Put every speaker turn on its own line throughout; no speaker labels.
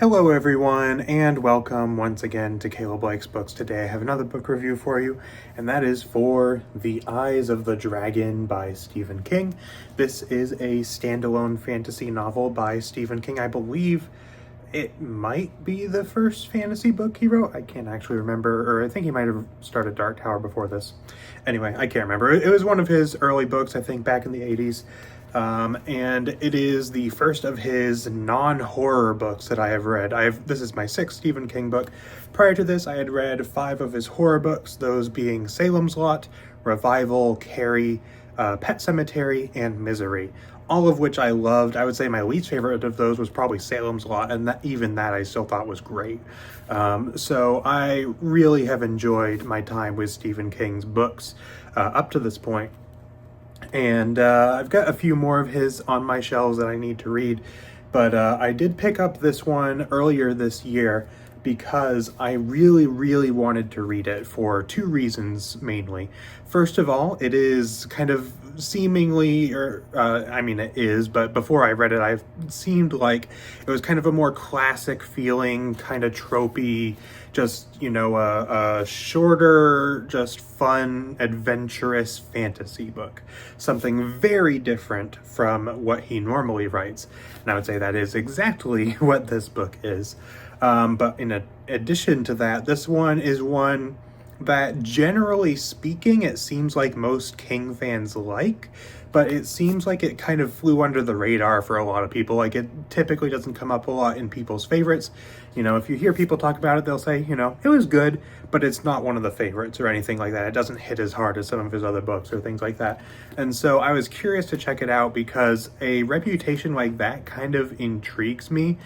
Hello everyone, and welcome once again to Caleb Likes Books. Today I have another book review for you, and that is for The Eyes of the Dragon by Stephen King. This is a standalone fantasy novel by Stephen King. I believe it might be the first fantasy book he wrote. I can't actually remember, or I think he might have started Dark Tower before this. Anyway, I can't remember. It was one of his early books, I think, back in the 80s. And it is the first of his non-horror books that I have read. This is my sixth Stephen King book. Prior to this, I had read 5 of his horror books, those being Salem's Lot, Revival, Carrie, Pet Sematary, and Misery. All of which I loved. I would say my least favorite of those was probably Salem's Lot, and even that I still thought was great. So I really have enjoyed my time with Stephen King's books up to this point. And I've got a few more of his on my shelves that I need to read, but I did pick up this one earlier this year because I really wanted to read it for 2 reasons mainly. First of all, it is kind of seemingly, it is, but before I read it, I seemed like it was kind of a more classic feeling, kind of tropey, just, a shorter, just fun, adventurous fantasy book. Something very different from what he normally writes. And I would say that is exactly what this book is. But in addition to that, this one is one that, generally speaking, it seems like most King fans like, but it seems like it kind of flew under the radar for a lot of people. Like, it typically doesn't come up a lot in people's favorites. If you hear people talk about it, they'll say, it was good, but it's not one of the favorites or anything like that. It doesn't hit as hard as some of his other books or things like that. And so I was curious to check it out because a reputation like that kind of intrigues me.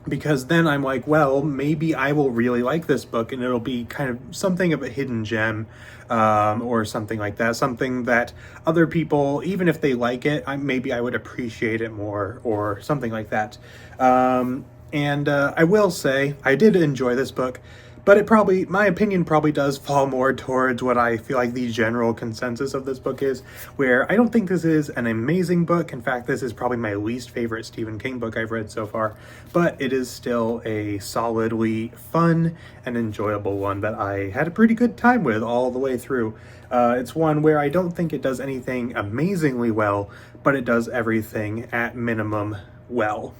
Because then I'm like, well, maybe I will really like this book and it'll be kind of something of a hidden gem, or something like that. Something that other people, even if they like it, maybe I would appreciate it more or something like that. And I will say, I did enjoy this book, but my opinion probably does fall more towards what I feel like the general consensus of this book is, where I don't think this is an amazing book. In fact, this is probably my least favorite Stephen King book I've read so far, but it is still a solidly fun and enjoyable one that I had a pretty good time with all the way through. It's one where I don't think it does anything amazingly well, but it does everything at minimum well.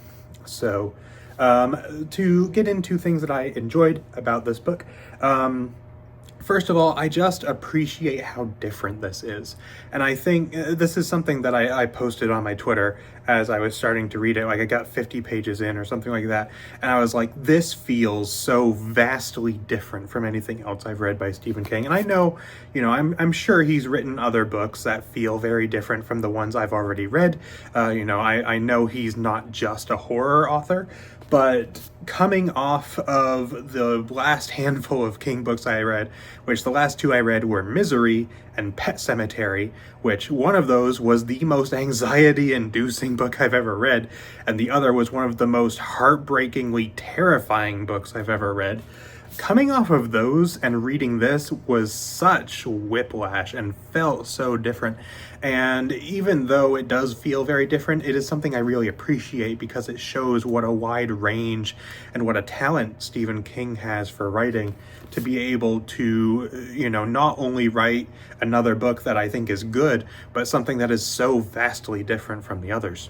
So, to get into things that I enjoyed about this book, first of all, I just appreciate how different this is. And I think this is something that I posted on my Twitter as I was starting to read it. Like, I got 50 pages in or something like that. And I was like, this feels so vastly different from anything else I've read by Stephen King. And I know, I'm sure he's written other books that feel very different from the ones I've already read. I know he's not just a horror author. But coming off of the last handful of King books I read, which the last 2 I read were Misery and Pet Sematary, which one of those was the most anxiety-inducing book I've ever read, and the other was one of the most heartbreakingly terrifying books I've ever read. Coming off of those and reading this was such whiplash and felt so different. And even though it does feel very different, it is something I really appreciate because it shows what a wide range and what a talent Stephen King has for writing, to be able to, not only write another book that I think is good, but something that is so vastly different from the others.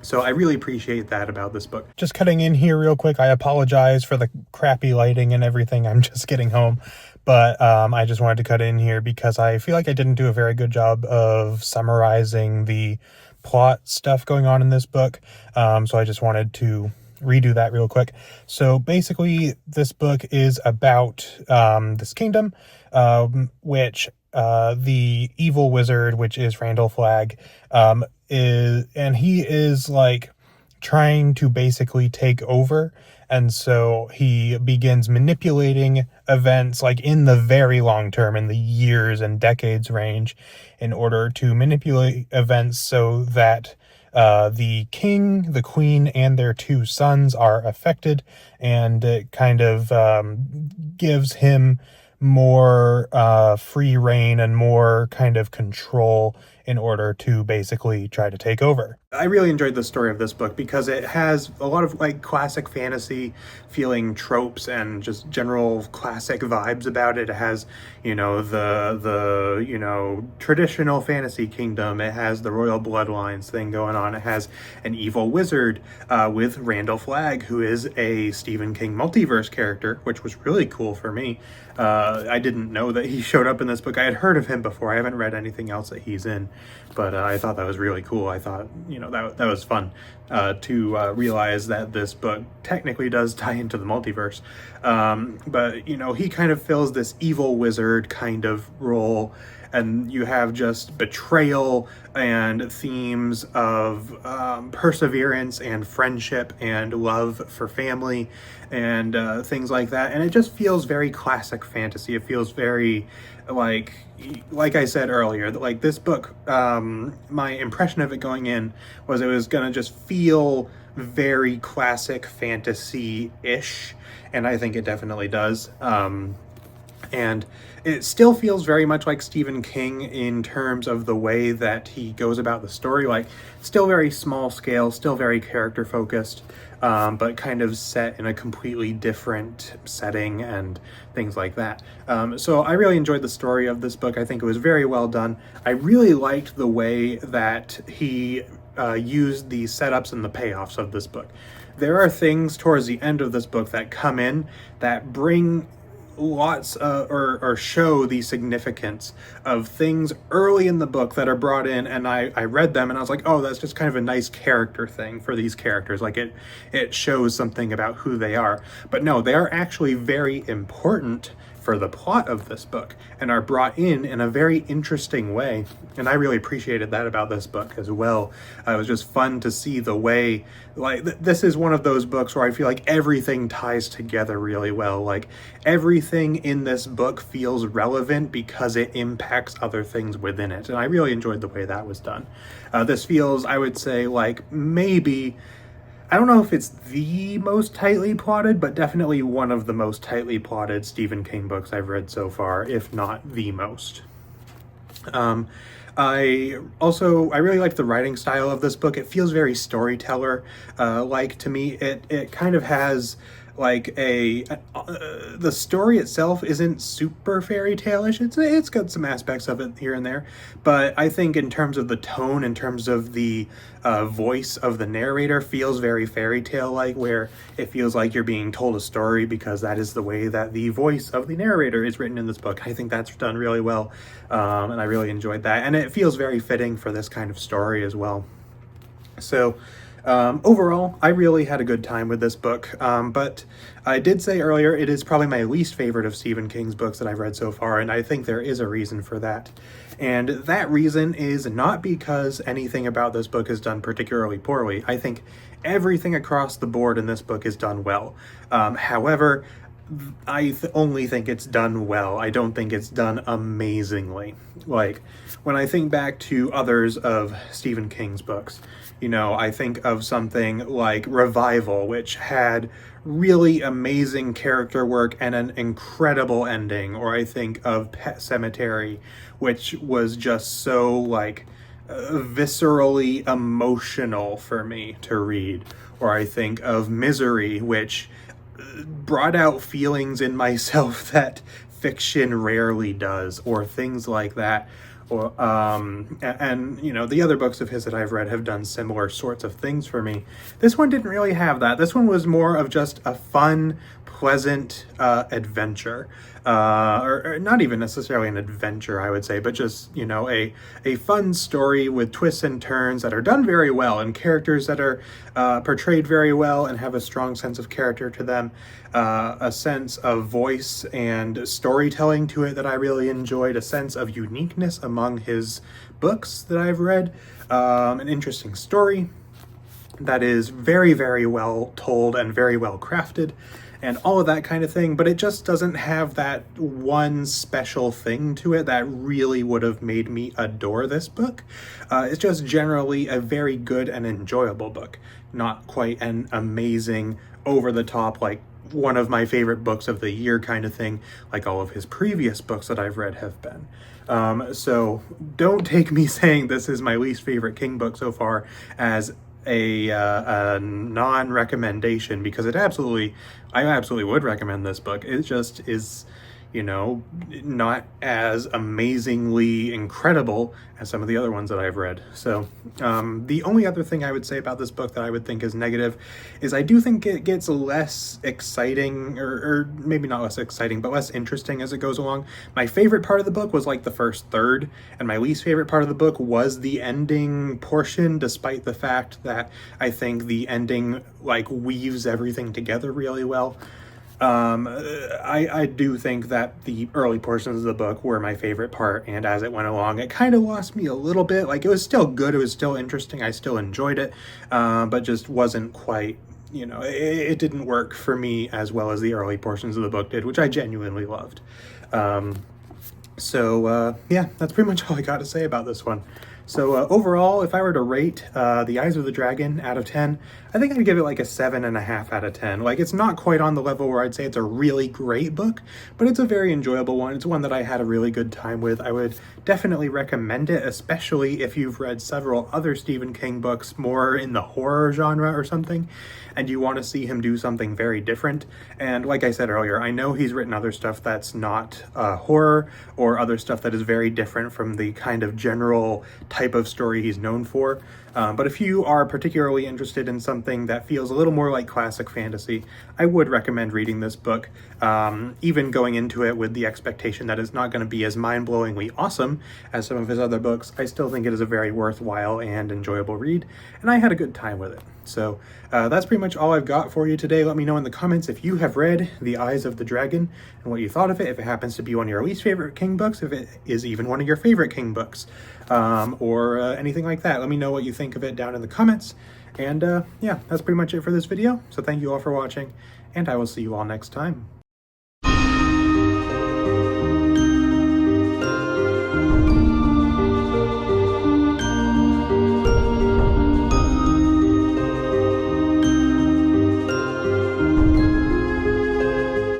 So I really appreciate that about this book. Just cutting in here real quick, I apologize for the crappy lighting and everything. I'm just getting home. But I just wanted to cut in here because I feel like I didn't do a very good job of summarizing the plot stuff going on in this book. So I just wanted to redo that real quick. So basically, this book is about this kingdom, which the evil wizard, which is Randall Flagg, he is like trying to basically take over. And so he begins manipulating events like in the very long term, in the years and decades range, in order to manipulate events so that the king, the queen, and their 2 sons are affected, and it kind of gives him more free reign and more kind of control in order to basically try to take over. I really enjoyed the story of this book because it has a lot of like classic fantasy feeling tropes and just general classic vibes about it. It has, the traditional fantasy kingdom. It has the royal bloodlines thing going on. It has an evil wizard with Randall Flagg, who is a Stephen King multiverse character, which was really cool for me. I didn't know that he showed up in this book. I had heard of him before. I haven't read anything else that he's in, but I thought that was really cool. I thought, that was fun to realize that this book technically does tie into the multiverse. But, he kind of fills this evil wizard kind of role, and you have just betrayal and themes of perseverance and friendship and love for family and things like that. And it just feels very classic fantasy. It feels very like I said earlier, like this book, my impression of it going in was it was going to just feel very classic fantasy-ish, and I think it definitely does. And it still feels very much like Stephen King in terms of the way that he goes about the story, like still very small scale, still very character focused, but kind of set in a completely different setting and things like that. So I really enjoyed the story of this book. I think it was very well done. I really liked the way that he used the setups and the payoffs of this book. There are things towards the end of this book that come in that bring lots or show the significance of things early in the book that are brought in, and I read them and I was like, oh, that's just kind of a nice character thing for these characters, like it shows something about who they are. But no, they are actually very important for the plot of this book and are brought in a very interesting way, and I really appreciated that about this book as well. It was just fun to see the way, like, this is one of those books where I feel like everything ties together really well. Like, everything in this book feels relevant because it impacts other things within it, and I really enjoyed the way that was done. This feels, I would say, like maybe, I don't know if it's the most tightly plotted, but definitely one of the most tightly plotted Stephen King books I've read so far, if not the most. I really like the writing style of this book. It feels very storyteller like to me. It kind of has like the story itself isn't super fairy tale-ish. It's got some aspects of it here and there, but I think in terms of the tone, in terms of the voice of the narrator, feels very fairy tale like, where it feels like you're being told a story because that is the way that the voice of the narrator is written in this book. I think that's done really well, and I really enjoyed that, and it feels very fitting for this kind of story as well. So overall, I really had a good time with this book, but I did say earlier it is probably my least favorite of Stephen King's books that I've read so far, and I think there is a reason for that. And that reason is not because anything about this book is done particularly poorly. I think everything across the board in this book is done well. However, I only think it's done well. I don't think it's done amazingly. Like, when I think back to others of Stephen King's books, I think of something like Revival, which had really amazing character work and an incredible ending. Or I think of Pet Sematary, which was just so, like, viscerally emotional for me to read. Or I think of Misery, which brought out feelings in myself that fiction rarely does, or things like that. Or and the other books of his that I've read have done similar sorts of things for me. This one didn't really have that. This one was more of just a fun, pleasant adventure, or not even necessarily an adventure, I would say, but just a fun story with twists and turns that are done very well, and characters that are portrayed very well and have a strong sense of character to them, a sense of voice and storytelling to it that I really enjoyed, a sense of uniqueness among his books that I've read, an interesting story that is very, very well told and very well crafted, and all of that kind of thing, but it just doesn't have that one special thing to it that really would have made me adore this book. It's just generally a very good and enjoyable book, not quite an amazing, over-the-top, like, one of my favorite books of the year kind of thing, like all of his previous books that I've read have been. So don't take me saying this is my least favorite King book so far as a non-recommendation, because I absolutely would recommend this book. It just is, you know, not as amazingly incredible as some of the other ones that I've read. So the only other thing I would say about this book that I would think is negative is I do think it gets less exciting, or maybe not less exciting, but less interesting as it goes along. My favorite part of the book was like the first third, and my least favorite part of the book was the ending portion, despite the fact that I think the ending like weaves everything together really well. I do think that the early portions of the book were my favorite part, and as it went along, it kind of lost me a little bit. Like, it was still good, it was still interesting, I still enjoyed it, but just wasn't quite, you know, it didn't work for me as well as the early portions of the book did, which I genuinely loved. Yeah, that's pretty much all I got to say about this one. So overall, if I were to rate The Eyes of the Dragon out of 10, I think I'd give it like a 7.5 out of 10. Like, it's not quite on the level where I'd say it's a really great book, but it's a very enjoyable one. It's one that I had a really good time with. I would definitely recommend it, especially if you've read several other Stephen King books more in the horror genre or something, and you want to see him do something very different. And like I said earlier, I know he's written other stuff that's not horror, or other stuff that is very different from the kind of general type of story he's known for. But if you are particularly interested in something that feels a little more like classic fantasy, I would recommend reading this book, even going into it with the expectation that it's not going to be as mind-blowingly awesome as some of his other books. I still think it is a very worthwhile and enjoyable read, and I had a good time with it. So that's pretty much all I've got for you today. Let me know in the comments if you have read The Eyes of the Dragon and what you thought of it, if it happens to be one of your least favorite King books, if it is even one of your favorite King books, or anything like that. Let me know what you think of it down in the comments. And yeah, that's pretty much it for this video. So thank you all for watching, and I will see you all next time.